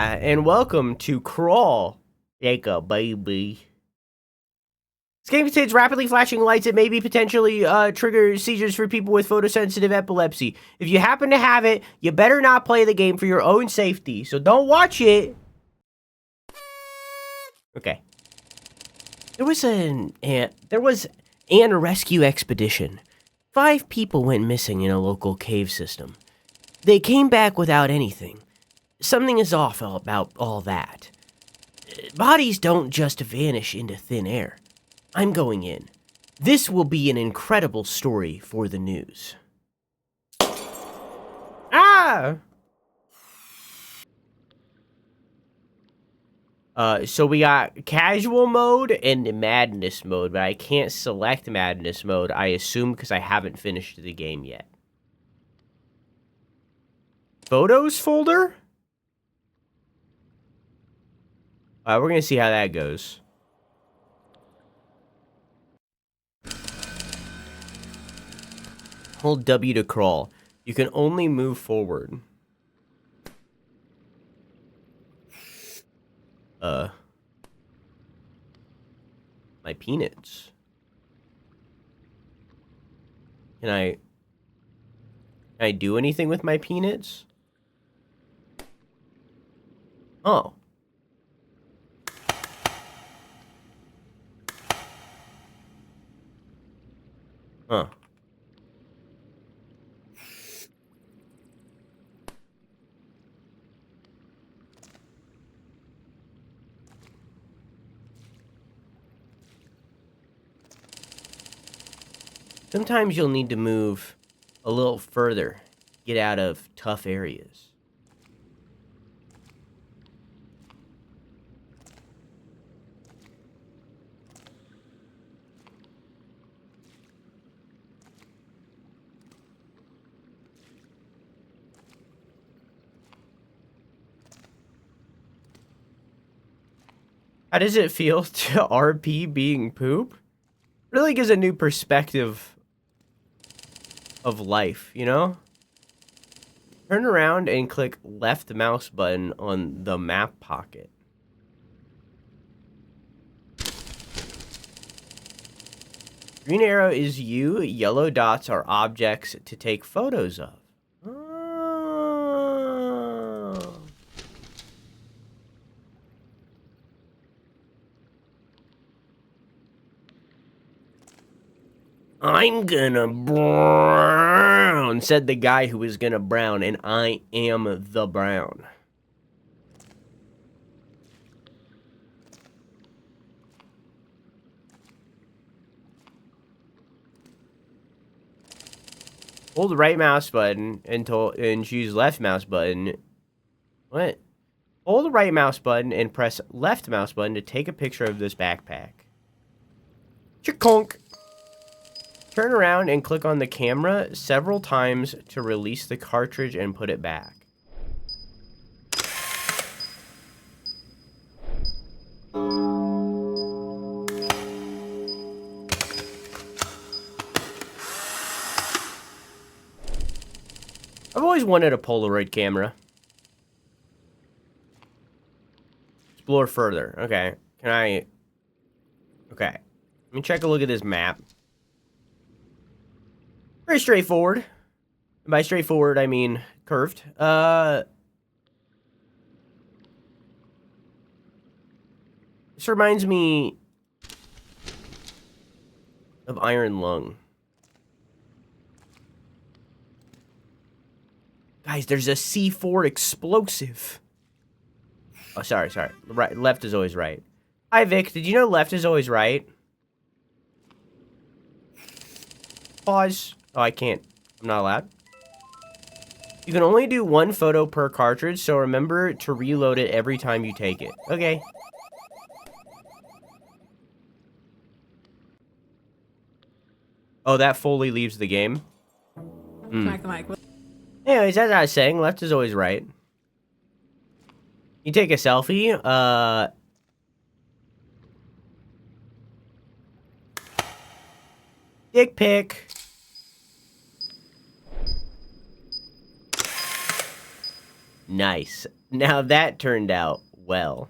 Hi, and welcome to Crawl, Jacob, baby. This game contains rapidly flashing lights that maybe potentially trigger seizures for people with photosensitive epilepsy. If you happen to have it, you better not play the game for your own safety, so don't watch it. Okay. There was an rescue expedition. 5 people went missing in a local cave system. They came back without anything. Something is off about all that. Bodies don't just vanish into thin air. I'm going in. This will be an incredible story for the news. Ah! So we got casual mode and madness mode, but I can't select madness mode, I assume, because I haven't finished the game yet. Photos folder? We're gonna see how that goes. Hold W to crawl. You can only move forward. My peanuts. Can I do anything with my peanuts? Oh. Huh. Sometimes you'll need to move a little further, get out of tough areas. How does it feel to RP being poop? Really gives a new perspective of life, you know? Turn around and click left mouse button on the map pocket. Green arrow is you, yellow dots are objects to take photos of. Oh. I'm gonna brown, said the guy who was gonna brown, and I am the brown. Hold the right mouse button and choose left mouse button. What? Hold the right mouse button and press left mouse button to take a picture of this backpack. Chikonk. Turn around and click on the camera several times to release the cartridge and put it back. I've always wanted a Polaroid camera. Explore further. Okay. Can I... Okay. Let me check a look at this map. Very straightforward. And by straightforward, I mean curved. This reminds me of Iron Lung. Guys, there's a C4 explosive. Oh, sorry. Right, left is always right. Hi, Vic. Did you know left is always right? Pause. Oh, I can't. I'm not allowed. You can only do 1 photo per cartridge, so remember to reload it every time you take it. Okay. Oh, that fully leaves the game? Smack the mic. Anyways, as I was saying, left is always right. You take a selfie, dick pic. Nice. Now that turned out well.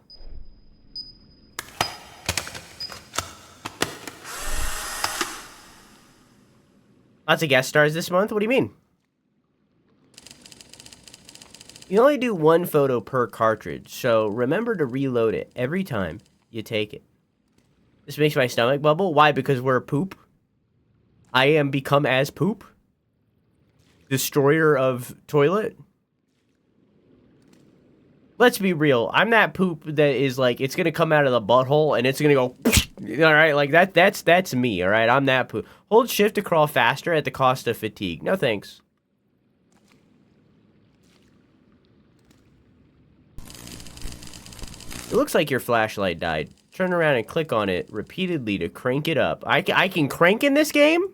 Lots of guest stars this month? What do you mean? You only do one photo per cartridge, so remember to reload it every time you take it. This makes my stomach bubble. Why? Because we're poop? I am become as poop? Destroyer of toilet? Let's be real. I'm that poop that is like, it's gonna come out of the butthole and it's gonna go, alright? Like, that's me, alright? I'm that poop. Hold shift to crawl faster at the cost of fatigue. No thanks. It looks like your flashlight died. Turn around and click on it repeatedly to crank it up. I can crank in this game?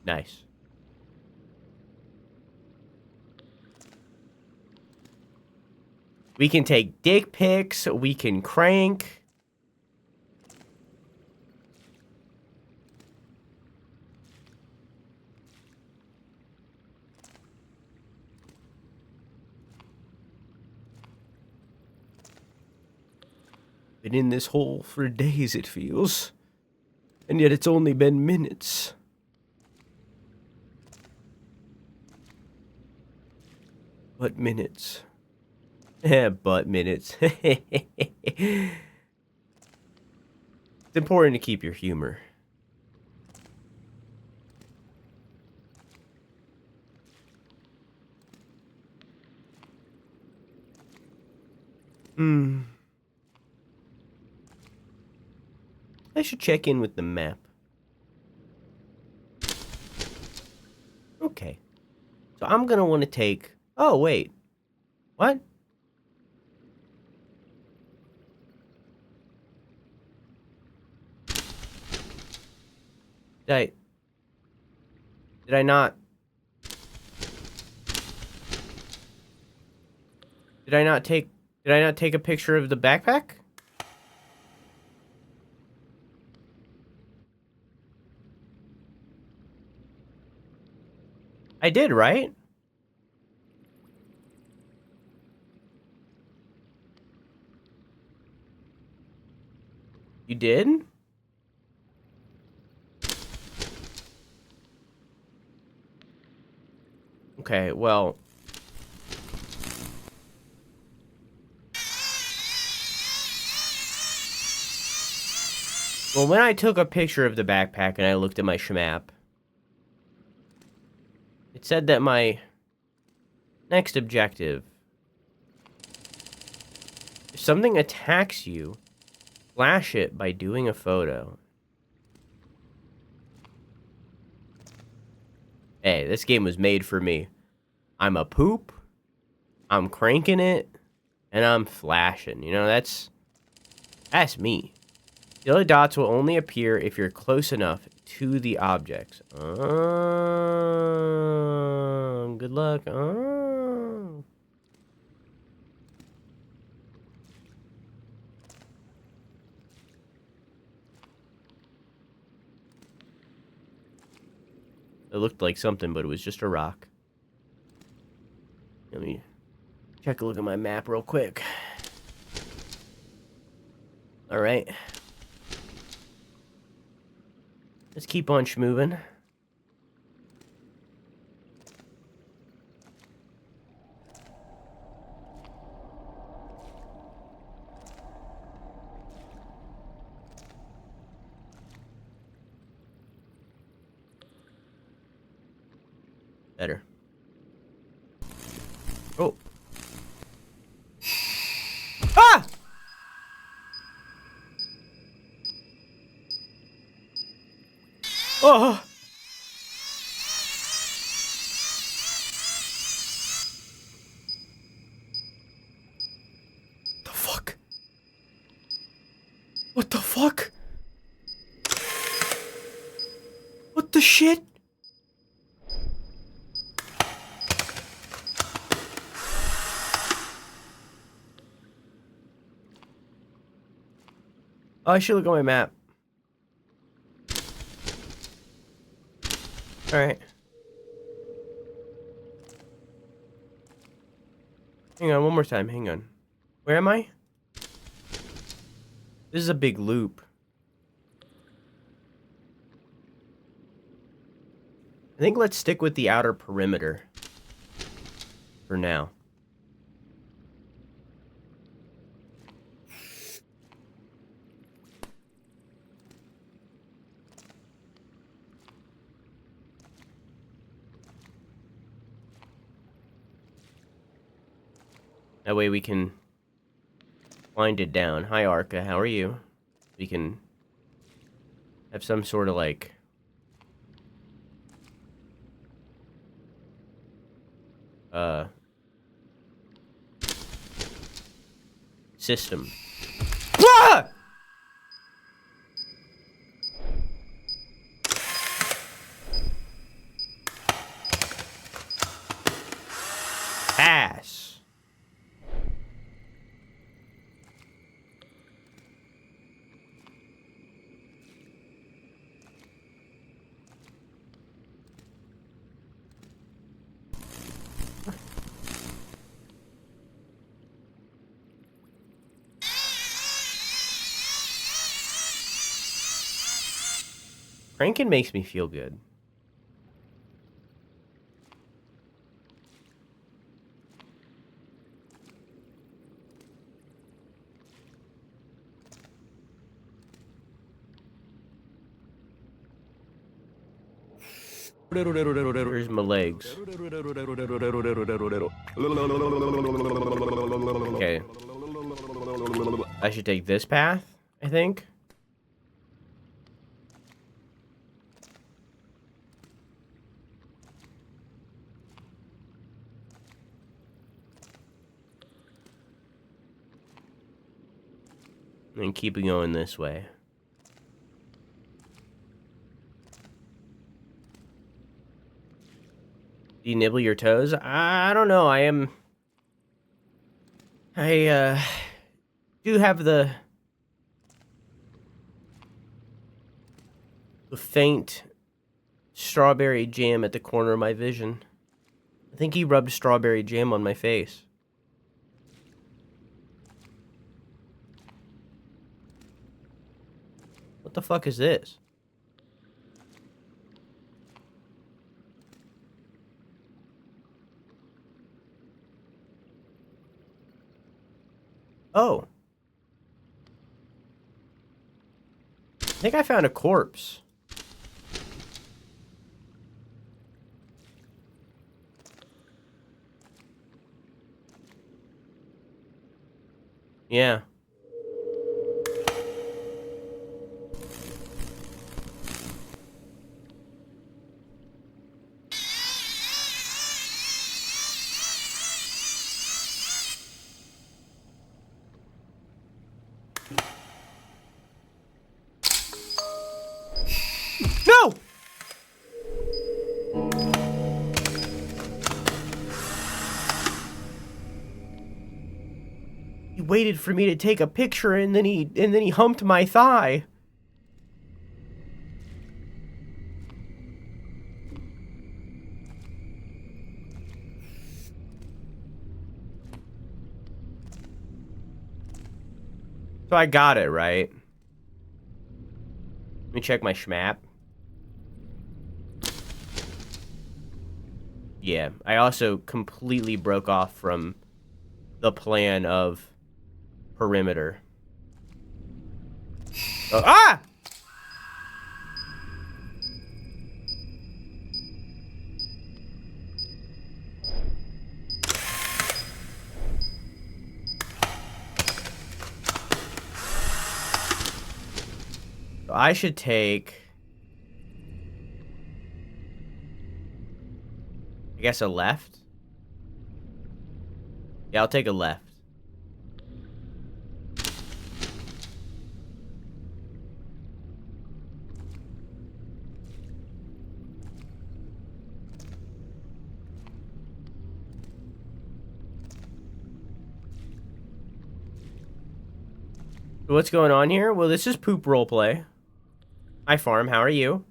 Nice. We can take dick pics. We can crank. Been in this hole for days, it feels. And yet it's only been minutes. But minutes. But minutes. It's important to keep your humor. I should check in with the map. Okay. So I'm gonna want to take... Oh, wait. What? Did I not... Did I not take a picture of the backpack? I did, right? You did? Okay, well... Well, when I took a picture of the backpack and I looked at my shmap, it said that my next objective... If something attacks you, flash it by doing a photo. Hey, this game was made for me. I'm a poop, I'm cranking it, and I'm flashing. You know, that's me. The other dots will only appear if you're close enough to the objects. Good luck. It looked like something, but it was just a rock. Let me check a look at my map real quick. All right. Let's keep on schmoving. Better. Oh. Ah! Oh! The fuck? What the fuck? What the shit? Oh, I should look at my map. Alright. Hang on, one more time. Hang on. Where am I? This is a big loop. I think let's stick with the outer perimeter. For now. That way we can wind it down. Hi, Arca. How are you? We can have some sort of, like... system. Ah! Pass. Cranking makes me feel good. Where's my legs? Okay. I should take this path, I think. And keep it going this way. Do you nibble your toes? I don't know. I do have the faint strawberry jam at the corner of my vision. I think he rubbed strawberry jam on my face. What the fuck is this? Oh. I think I found a corpse. Yeah. No! He waited for me to take a picture and then he humped my thigh. So I got it, right? Let me check my schmap. Yeah, I also completely broke off from the plan of perimeter. Oh, ah! So I should take... I guess a left? Yeah, I'll take a left. What's going on here? Well, this is poop roleplay. Hi, Farm. How are you?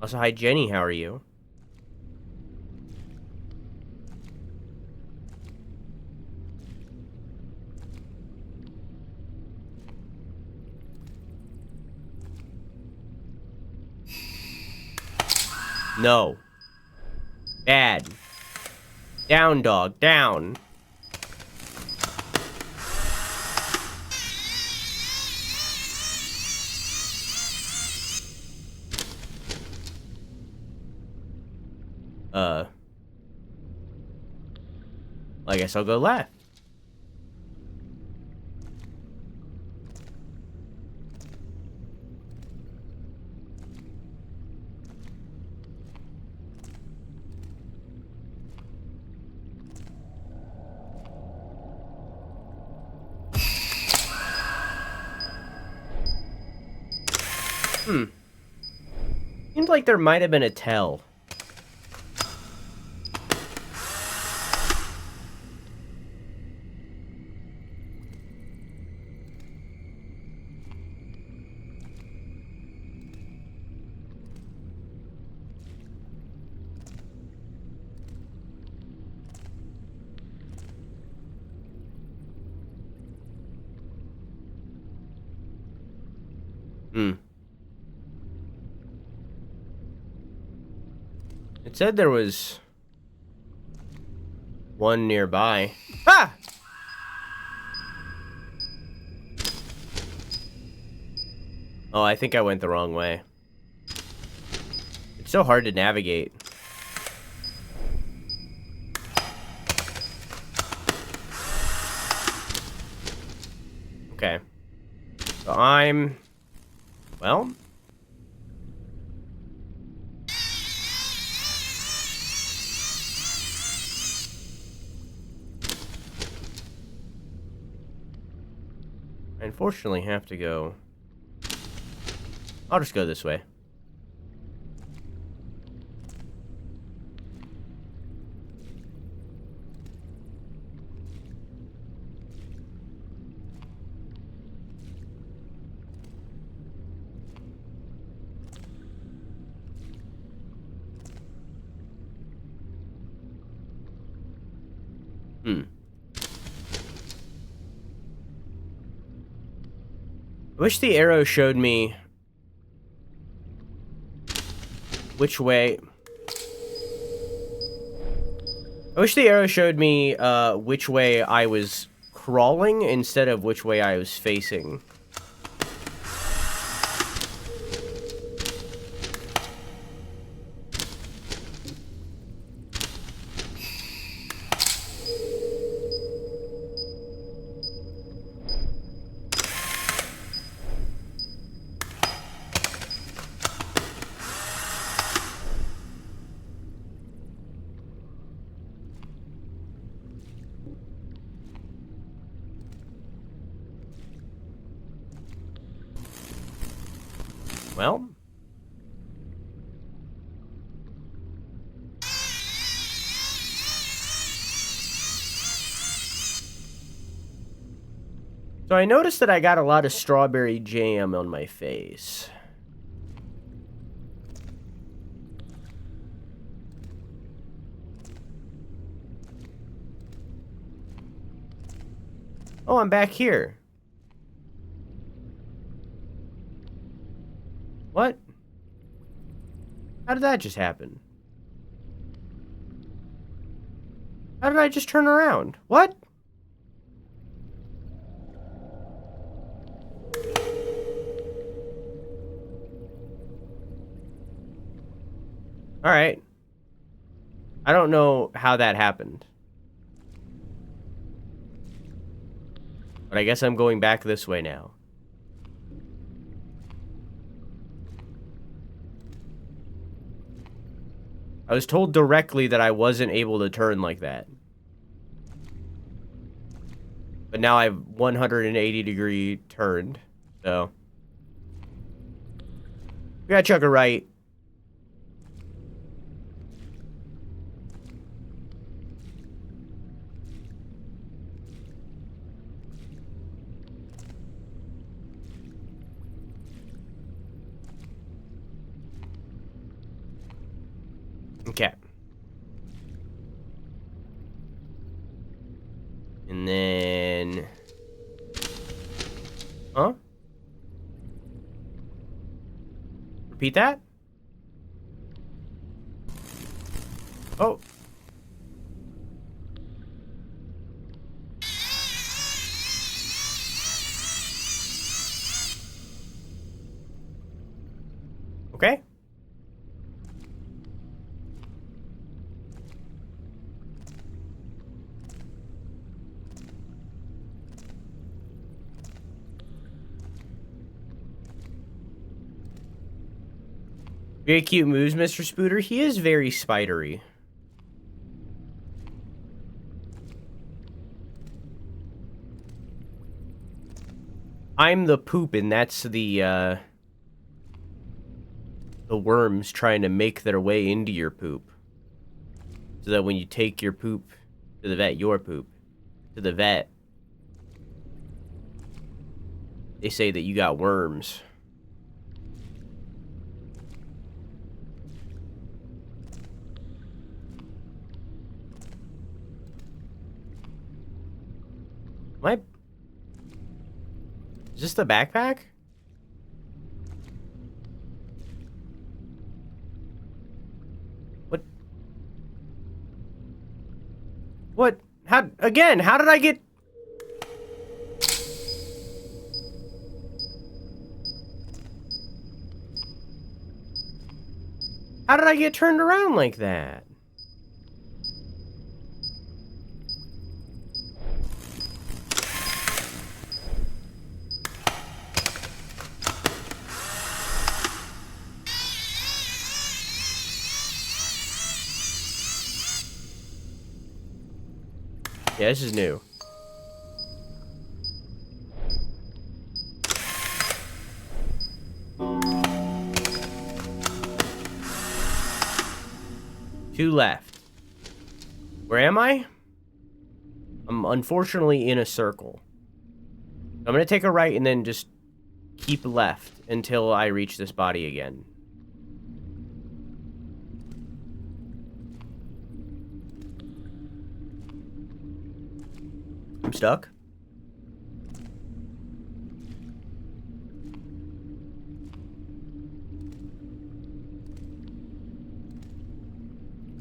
Also, hi, Jenny. How are you? No. Bad. Down, dog. Down. I guess I'll go left. Seems like there might have been a tell. It said there was one nearby. Ah! Oh, I think I went the wrong way. It's so hard to navigate. Okay. So I'm... Well... I unfortunately have to go... I'll just go this way. I wish the arrow showed me which way... I wish the arrow showed me which way I was crawling instead of which way I was facing. Well... So I noticed that I got a lot of strawberry jam on my face. Oh, I'm back here. What? How did that just happen? How did I just turn around? What? Alright. I don't know how that happened. But I guess I'm going back this way now. I was told directly that I wasn't able to turn like that. But now I've 180-degree turned, so... We gotta chuck a right. Okay. And then... Huh? Repeat that? Oh. Okay. Very cute moves, Mr. Spooter. He is very spidery. I'm the poop, and that's the worms trying to make their way into your poop. So that when you take your poop to the vet, your poop to the vet, they say that you got worms. Is this the backpack? What? What? How did I get... How did I get turned around like that? Yeah, this is new. Two left. Where am I? I'm unfortunately in a circle. I'm gonna take a right and then just keep left until I reach this body again. I'm stuck.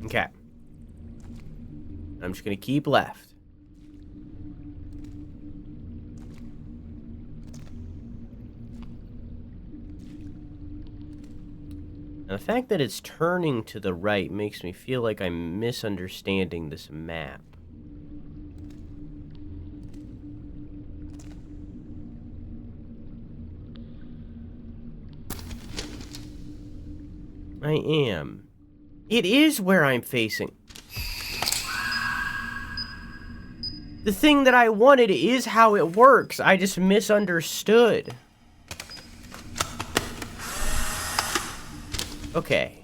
Okay. I'm just gonna keep left. Now, the fact that it's turning to the right makes me feel like I'm misunderstanding this map. I am. It is where I'm facing. The thing that I wanted is how it works. I just misunderstood. Okay.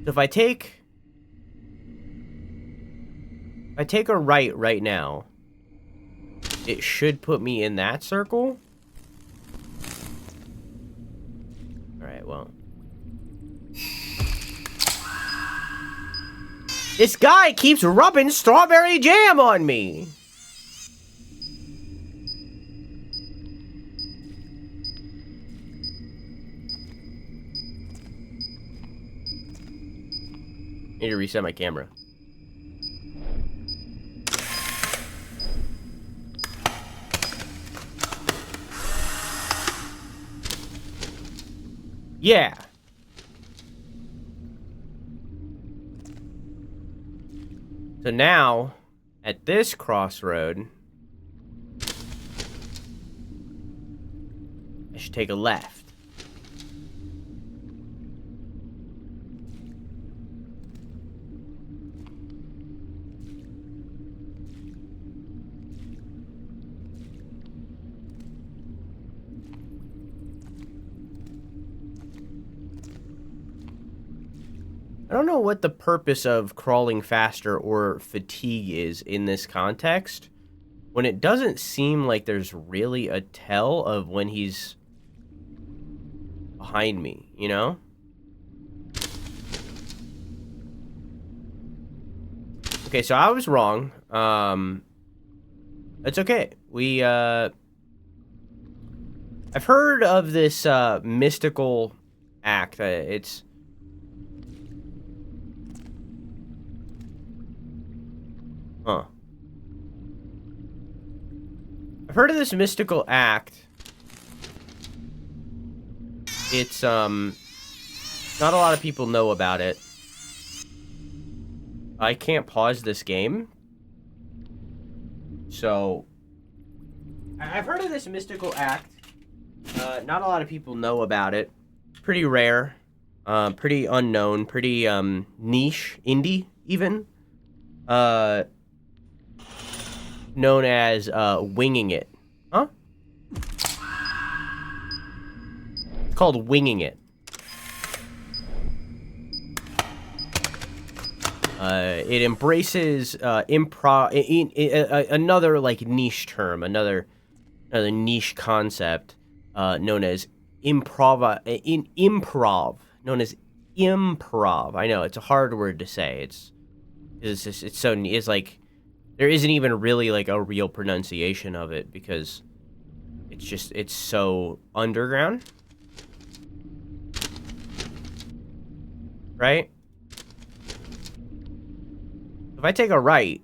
So if I take a right now, it should put me in that circle. Alright, well. This guy keeps rubbing strawberry jam on me. I need to reset my camera. Yeah. So now, at this crossroad, I should take a left. I don't know what the purpose of crawling faster or fatigue is in this context, when it doesn't seem like there's really a tell of when he's behind me, you know? Okay, so I was wrong. It's okay. I've heard of this, mystical act. It's... Huh. I've heard of this mystical act. It's, not a lot of people know about it. I can't pause this game. So, I've heard of this mystical act. Not a lot of people know about it. Pretty rare. Pretty unknown. Pretty, niche. Indie, even. Known as, winging it. Huh? It's called winging it. It embraces, another, like, niche term. Another niche concept, known as improv. Known as improv. I know, it's a hard word to say. It's like, there isn't even really, like, a real pronunciation of it, because it's so underground. Right? If I take a right,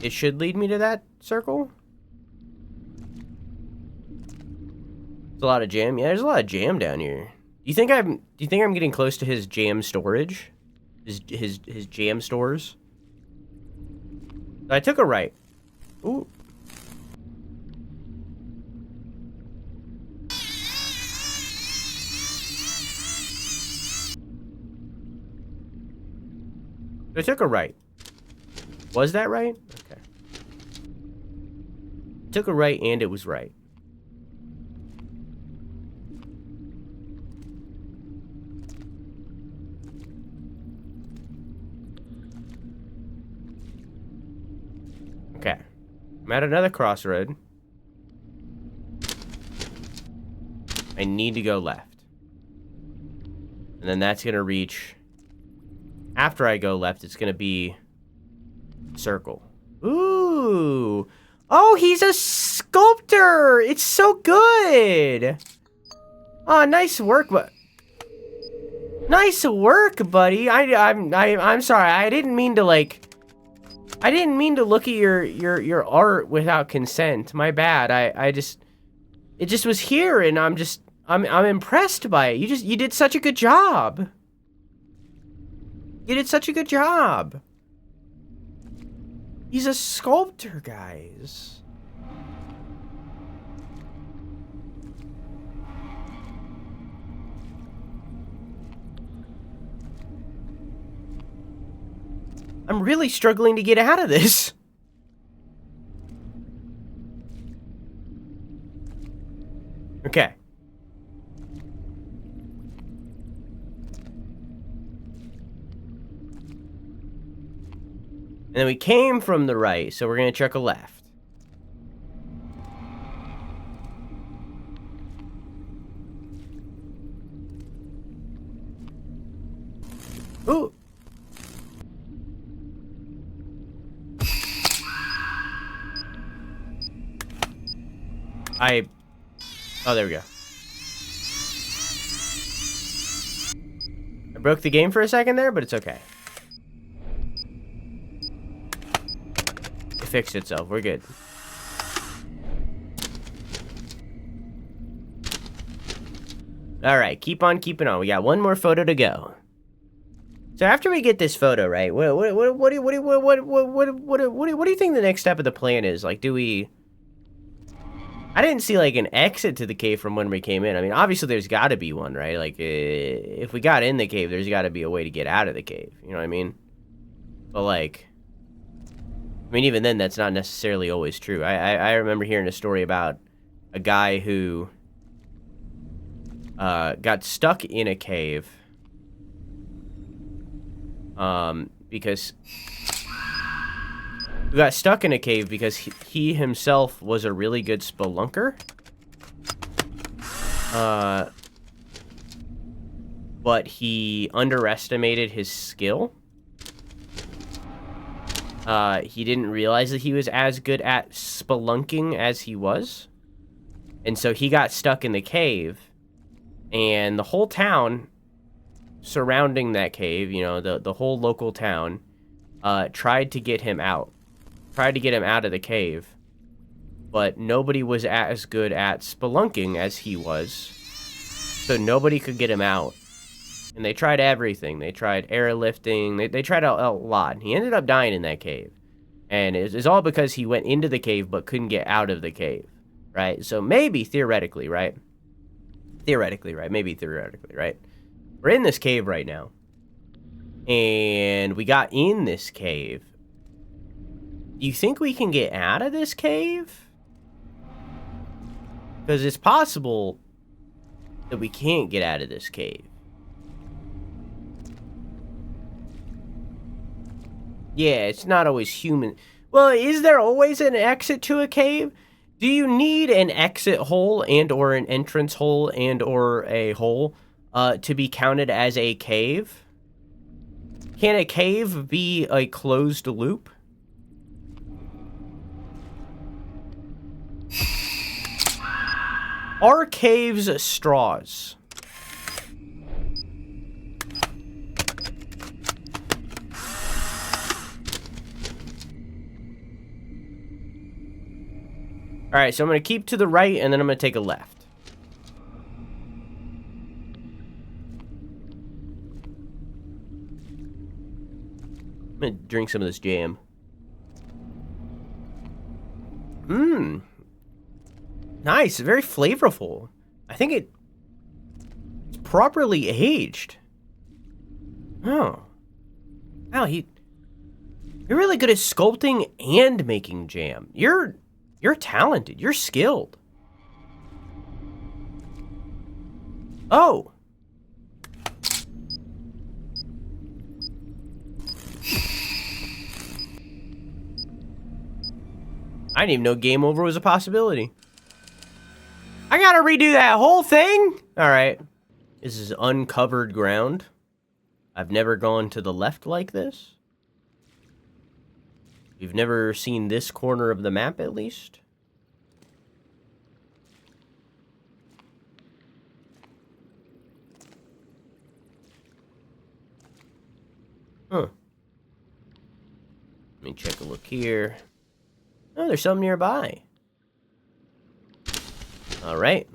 it should lead me to that circle. There's a lot of jam. Yeah, there's a lot of jam down here. Do you think I'm getting close to his jam storage? His jam stores? I took a right. Ooh. I took a right. Was that right? Okay. Took a right and it was right. Okay. I'm at another crossroad. I need to go left. And then that's gonna reach... After I go left, it's gonna be... circle. Ooh! Oh, he's a sculptor! It's so good! Oh, nice work, but... Nice work, buddy! I'm sorry, I didn't mean to, like... I didn't mean to look at your art without consent. My bad. It just was here, and I'm impressed by it. You did such a good job. You did such a good job. He's a sculptor, guys. I'm really struggling to get out of this. Okay. And then we came from the right, so we're gonna check a left. Ooh. Oh, there we go. I broke the game for a second there, but it's okay. It fixed itself. We're good. Alright, keep on keeping on. We got one more photo to go. So after we get this photo, right, what do you think the next step of the plan is? Like, do we... I didn't see, like, an exit to the cave from when we came in. I mean, obviously there's got to be one, right? Like, if we got in the cave, there's got to be a way to get out of the cave. You know what I mean? But, like... I mean, even then, that's not necessarily always true. I remember hearing a story about a guy who... got stuck in a cave. Because... We got stuck in a cave because he himself was a really good spelunker. But he underestimated his skill. he didn't realize that he was as good at spelunking as he was. And so he got stuck in the cave. And the whole town surrounding that cave, you know, the whole local town, tried to get him out. Tried to get him out of the cave. But nobody was as good at spelunking as he was. So nobody could get him out. And they tried everything. They tried airlifting. They tried a lot. And he ended up dying in that cave. And it's all because he went into the cave but couldn't get out of the cave. Right? So maybe, theoretically, right? Theoretically, right? Maybe theoretically, right? We're in this cave right now. And we got in this cave. Do you think we can get out of this cave? Because it's possible that we can't get out of this cave. Yeah, it's not always human. Well, is there always an exit to a cave? Do you need an exit hole and or an entrance hole and or a hole to be counted as a cave? Can a cave be a closed loop? Are caves straws? Alright, so I'm going to keep to the right, and then I'm going to take a left. I'm going to drink some of this jam. Mmm. Nice, very flavorful. I think it's properly aged. Oh. Wow, you're really good at sculpting and making jam. You're talented. You're skilled. Oh. I didn't even know game over was a possibility. I gotta redo that whole thing? Alright. This is uncovered ground. I've never gone to the left like this. You've never seen this corner of the map, at least? Huh. Let me check a look here. Oh, there's some nearby. Alright.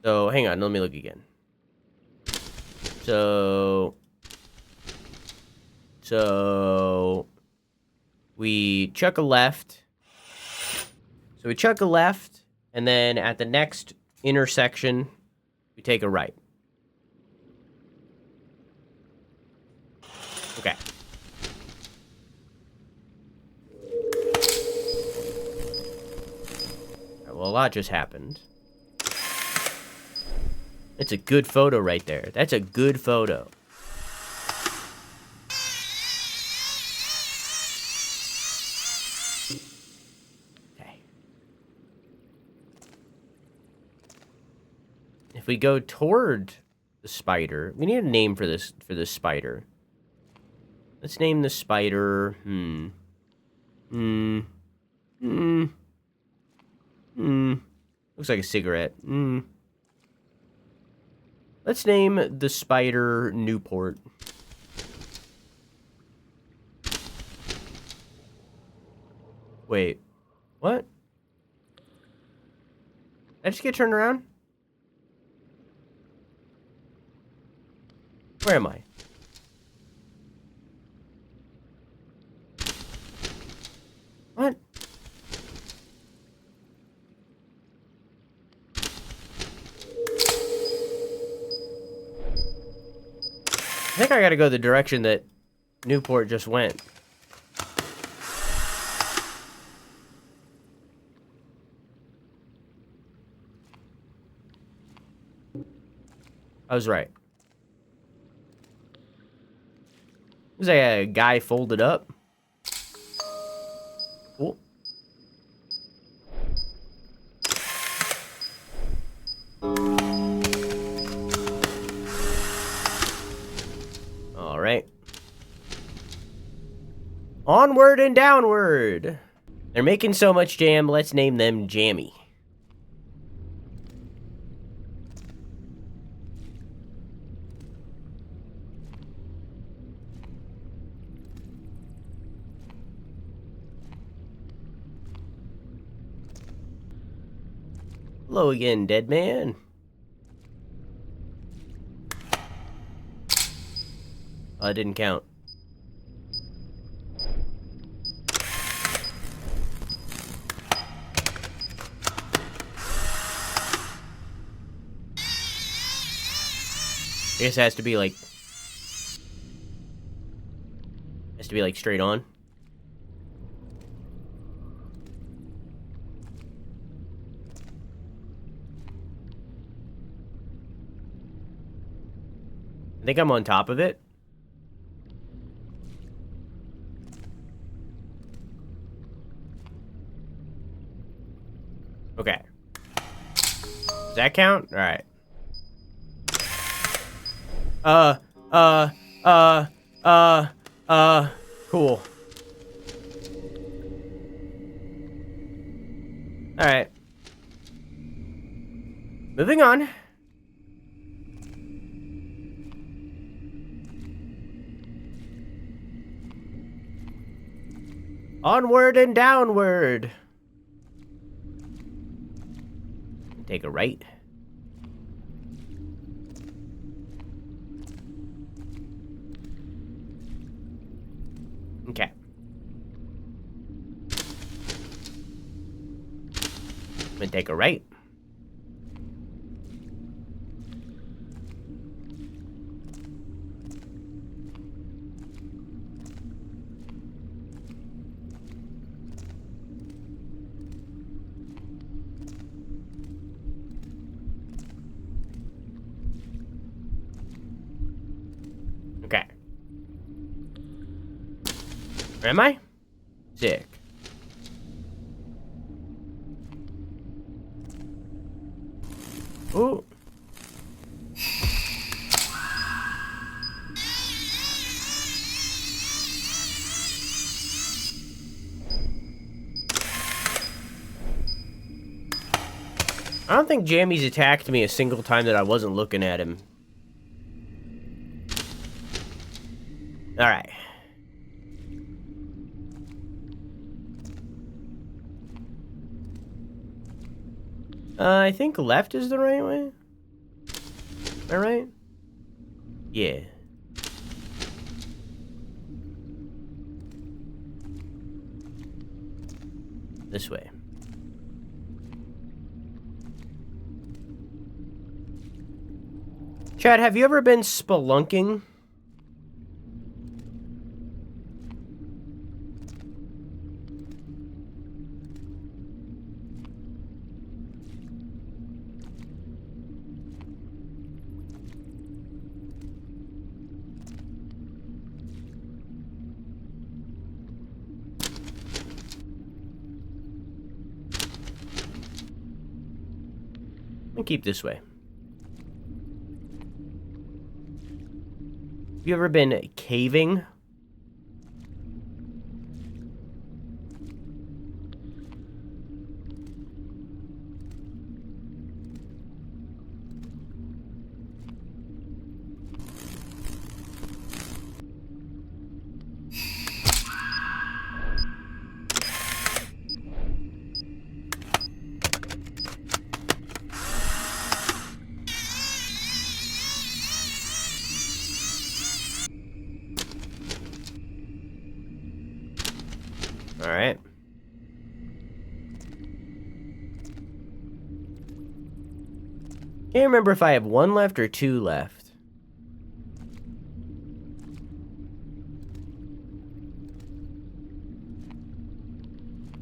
So, hang on, let me look again. So, we chuck a left. So we chuck a left, and then at the next intersection, we take a right. Okay. Alright, well, a lot just happened. It's a good photo right there. That's a good photo. If we go toward the spider, we need a name for this spider. Let's name the spider. Looks like a cigarette. Let's name the spider Newport. Wait, what? Did I just get turned around? Where am I? What? I think I gotta go the direction that Newport just went. I was right. There's a guy folded up. Cool. All right. Onward and downward. They're making so much jam, let's name them Jammy. Hello again, dead man. Oh, it didn't count. I guess it has to be like straight on. I think I'm on top of it. Okay. Does that count? All right. Cool. All right. Moving on. Onward and downward. Take a right. Okay. I'm gonna take a right. Okay. Where am I? Sick. Ooh. I don't think Jammy's attacked me a single time that I wasn't looking at him. Alright. I think left is the right way. Am I right? Yeah. This way. Chad, have you ever been spelunking? And keep this way. Have you ever been caving? Alright. Can't remember if I have one left or two left.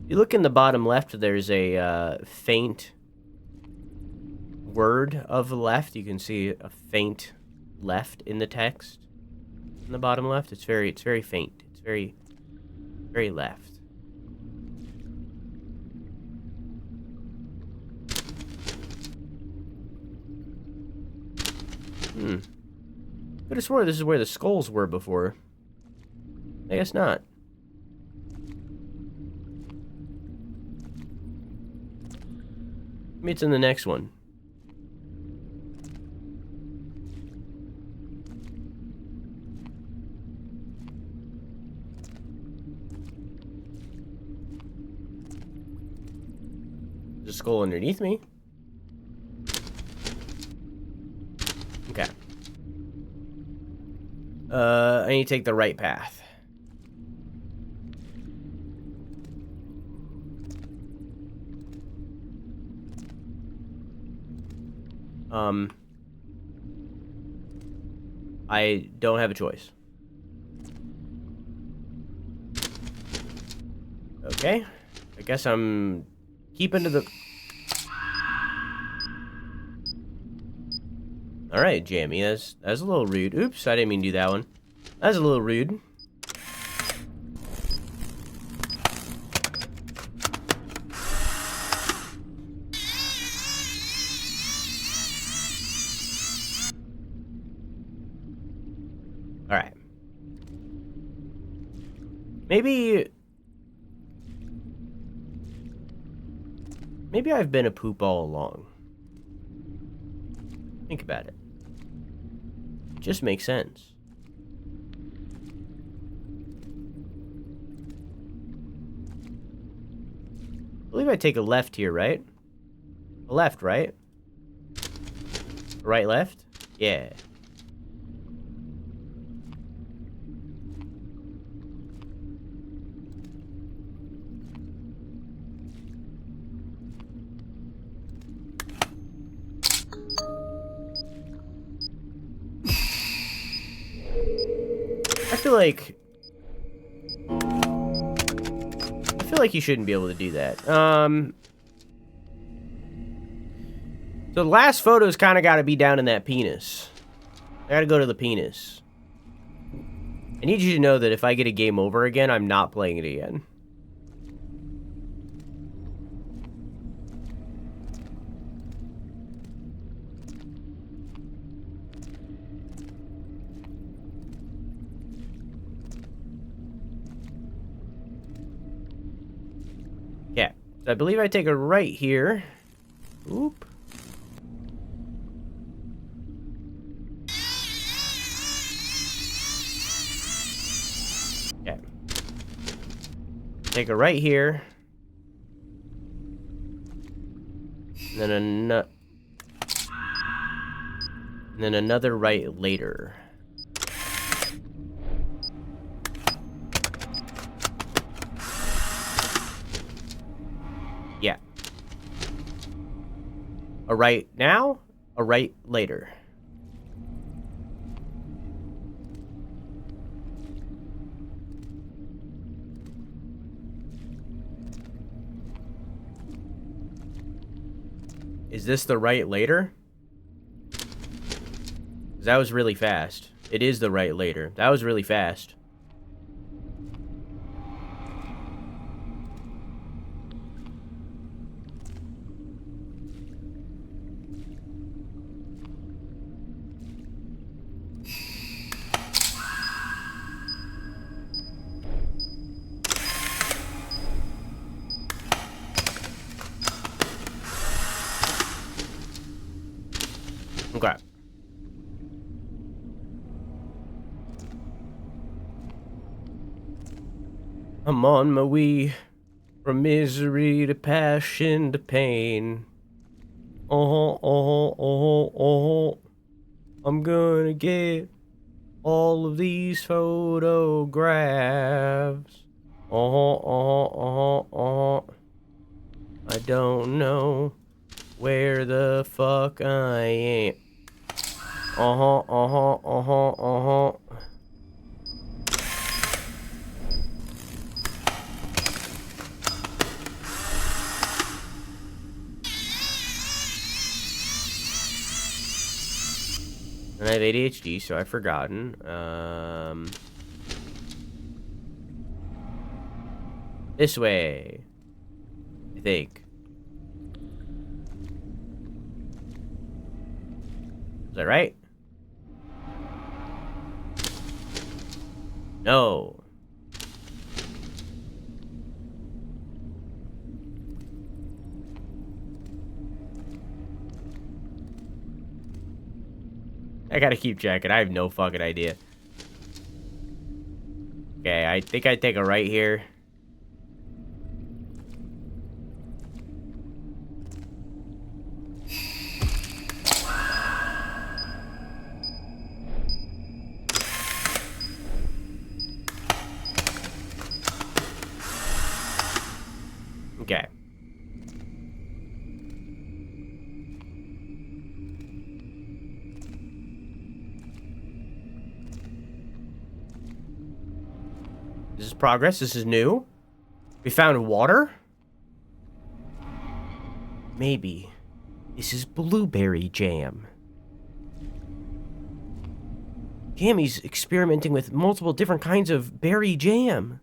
You look in the bottom left, there's a faint word of left. You can see a faint left in the text. In the bottom left, it's very faint. It's very left. Could have swore this is where the skulls were before. I guess not. Maybe it's in the next one. There's a skull underneath me. Okay. I need to take the right path. I don't have a choice. Okay. I guess I'm keeping to the... Alright, Jamie, that's a little rude. Oops, I didn't mean to do that one. That's a little rude. Alright. Maybe I've been a poop all along. Think about it. It just makes sense. I believe I take a left here, right? A left, right? Right, left? Yeah. I feel like you shouldn't be able to do that. So the last photo's kind of got to be down in that penis. I got to go to the penis. I need you to know that if I get a game over again, I'm not playing it again. Yeah, so I believe I take a right here. Oop. Okay. Take a right here. And then another right later. Yeah. A right now, a right later. Is this the right later? 'Cause that was really fast. It is the right later. That was really fast. Okay. I'm on my way from misery to passion to pain. I'm gonna get all of these photographs. I don't know where the fuck I am. And I have ADHD, so I've forgotten. This way, I think. Is that right? No. I gotta keep checking. I have no fucking idea. Okay, I think I take a right here. Okay. This is progress. This is new. We found water? Maybe. This is blueberry jam. Cammy's experimenting with multiple different kinds of berry jam.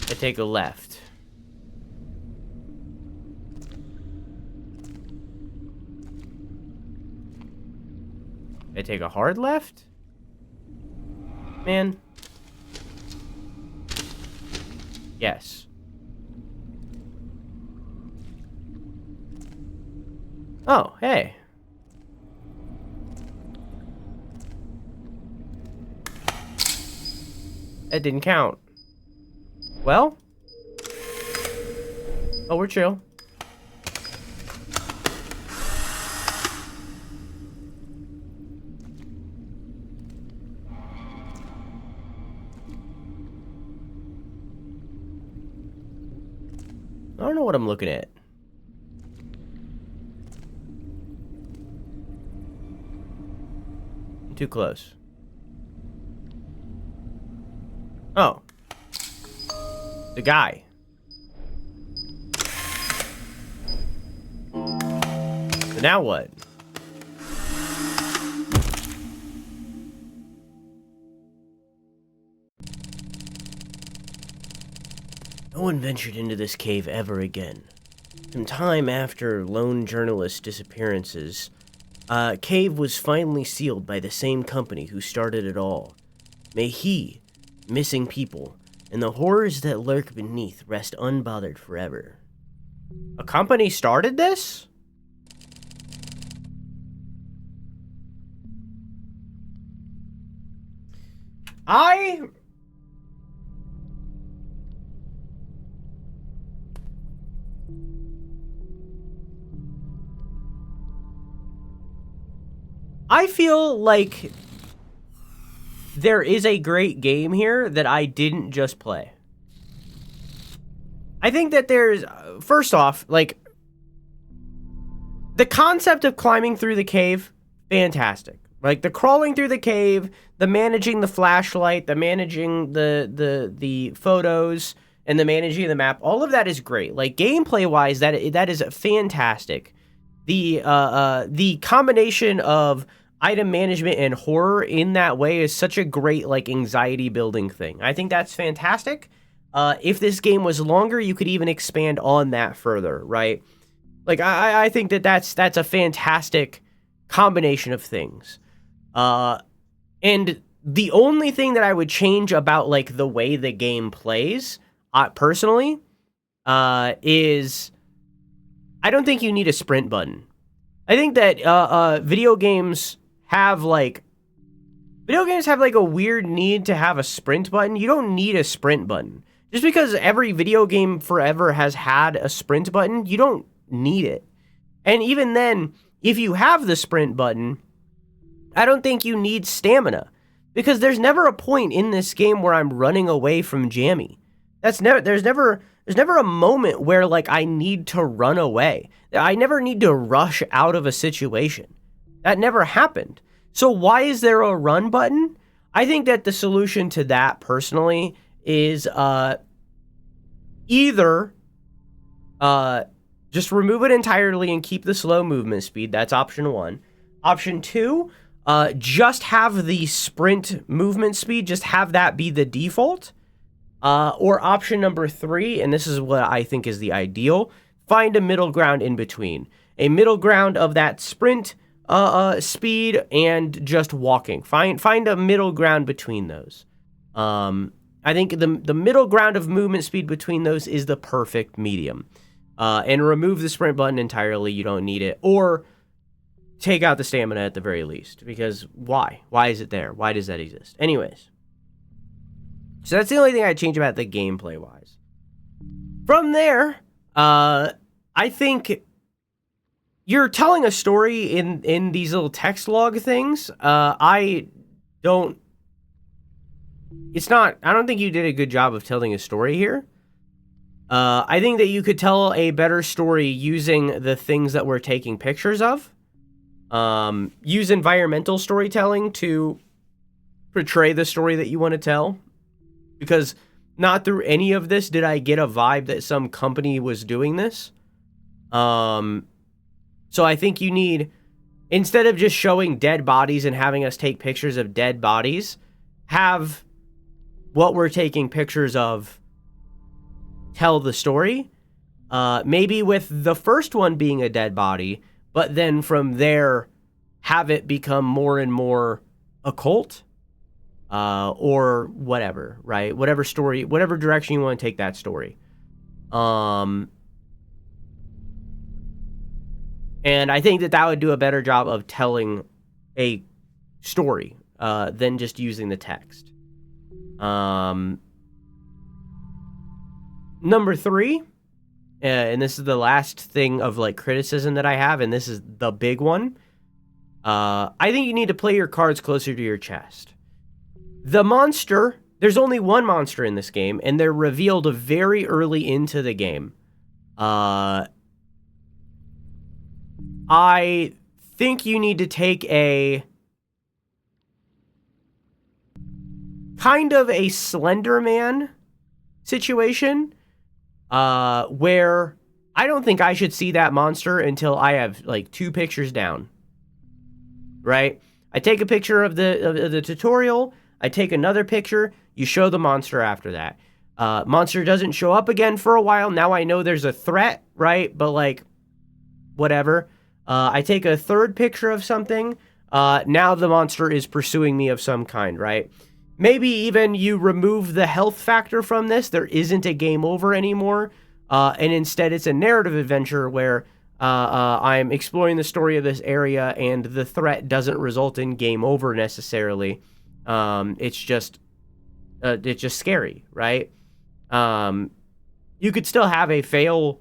I take a left. I take a hard left? Man. Yes. Oh, hey. That didn't count. Well? Oh, we're chill. I don't know what I'm looking at. I'm too close. Oh. The guy. So now what? No one ventured into this cave ever again. Some time after lone journalist's disappearances, cave was finally sealed by the same company who started it all. May he, missing people, and the horrors that lurk beneath rest unbothered forever. A company started this? I feel like there is a great game here that I didn't just play. I think that there's, first off, like, the concept of climbing through the cave, fantastic. Like, the crawling through the cave, the managing the flashlight, the managing the photos, and the managing the map, all of that is great. Like, gameplay-wise, that is fantastic. The combination of item management and horror in that way is such a great, like, anxiety-building thing. I think that's fantastic. If this game was longer, you could even expand on that further, right? Like, I think that's a fantastic combination of things. And the only thing that I would change about, like, the way the game plays, personally, is I don't think you need a sprint button. I think that video games have like a weird need to have a sprint button. You don't need a sprint button. Just because every video game forever has had a sprint button, you don't need it. And even then, if you have the sprint button, I don't think you need stamina. Because there's never a point in this game where I'm running away from Jammy. There's never a moment where, like, I need to run away. I never need to rush out of a situation. That never happened. So why is there a run button? I think that the solution to that, personally, is either just remove it entirely and keep the slow movement speed. That's option 1. Option 2, just have the sprint movement speed, just have that be the default. Or option number 3, and this is what I think is the ideal, find a middle ground in between. A middle ground of that sprint speed and just walking. Find a middle ground between those. I think the middle ground of movement speed between those is the perfect medium. And remove the sprint button entirely. You don't need it. Or take out the stamina at the very least. Because why? Why is it there? Why does that exist? Anyways. So that's the only thing I'd change about the gameplay-wise. From there, I think you're telling a story in these little text log things. I don't think you did a good job of telling a story here. I think that you could tell a better story using the things that we're taking pictures of. Use environmental storytelling to portray the story that you want to tell. Because not through any of this did I get a vibe that some company was doing this. So I think you need, instead of just showing dead bodies and having us take pictures of dead bodies, have what we're taking pictures of tell the story. Maybe with the first one being a dead body, but then from there have it become more and more occult. Or whatever, right? Whatever story, whatever direction you want to take that story. And I think that would do a better job of telling a story than just using the text. Number 3, and this is the last thing of like criticism that I have, and this is the big one. I think you need to play your cards closer to your chest. The monster, there's only one monster in this game, and they're revealed very early into the game. I think you need to take a kind of a Slender Man situation, where I don't think I should see that monster until I have like 2 pictures down. Right? I take a picture of the tutorial. I take another picture, you show the monster after that. Monster doesn't show up again for a while. Now I know there's a threat, right? But like, whatever. I take a third picture of something. Now the monster is pursuing me of some kind, right? Maybe even you remove the health factor from this. There isn't a game over anymore. And instead it's a narrative adventure where I'm exploring the story of this area and the threat doesn't result in game over necessarily. It's just scary, right? You could still have a fail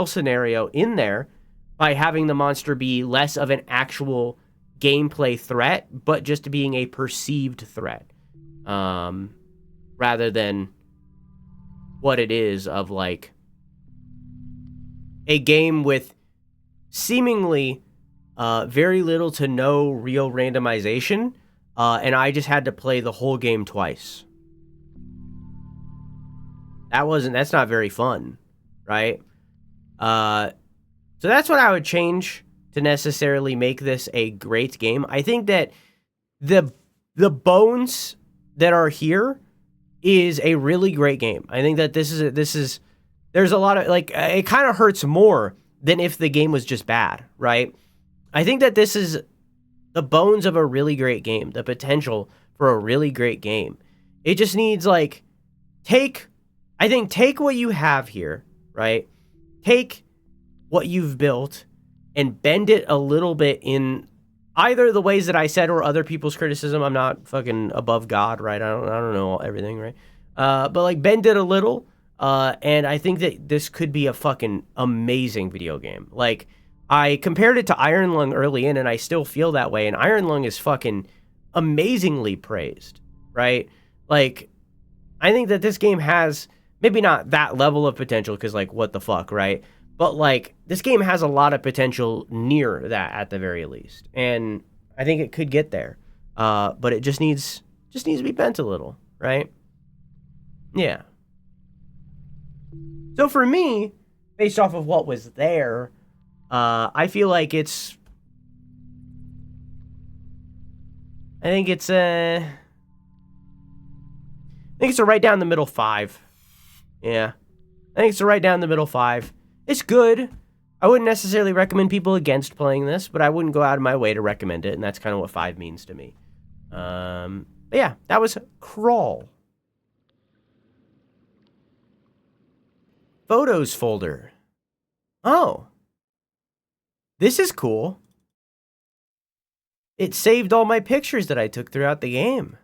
scenario in there by having the monster be less of an actual gameplay threat, but just being a perceived threat, rather than what it is of like a game with seemingly very little to no real randomization, and I just had to play the whole game twice. That's not very fun, right? So that's what I would change to necessarily make this a great game. I think that the bones that are here is a really great game. I think that there's a lot of, like, it kind of hurts more than if the game was just bad, right? I think that this is the bones of a really great game, the potential for a really great game. It just needs, like, take what you have here, right? Take what you've built and bend it a little bit in either the ways that I said or other people's criticism. I'm not fucking above God, right? I don't know everything, right? But like bend it a little, and I think that this could be a fucking amazing video game. Like, I compared it to Iron Lung early in, and I still feel that way. And Iron Lung is fucking amazingly praised, right? Like, I think that this game has maybe not that level of potential, because like, what the fuck, right? But like, this game has a lot of potential near that at the very least, and I think it could get there. But it just needs to be bent a little, right? Yeah. So for me, based off of what was there, I feel like I think think it's a right down the middle 5. Yeah. I think it's a right down the middle 5. It's good. I wouldn't necessarily recommend people against playing this, but I wouldn't go out of my way to recommend it, and that's kind of what 5 means to me. But yeah, that was Crawl. Photos folder. Oh. This is cool. It saved all my pictures that I took throughout the game.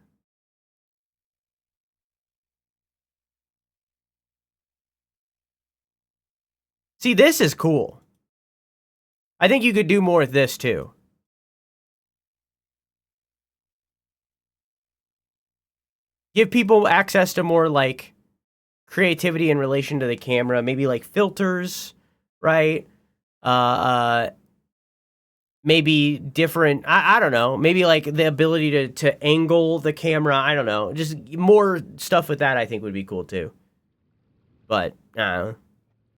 See, this is cool. I think you could do more with this, too. Give people access to more, like, creativity in relation to the camera. Maybe, like, filters, right? Maybe different, I don't know. Maybe, like, the ability to angle the camera. I don't know. Just more stuff with that I think would be cool, too. But, I don't know.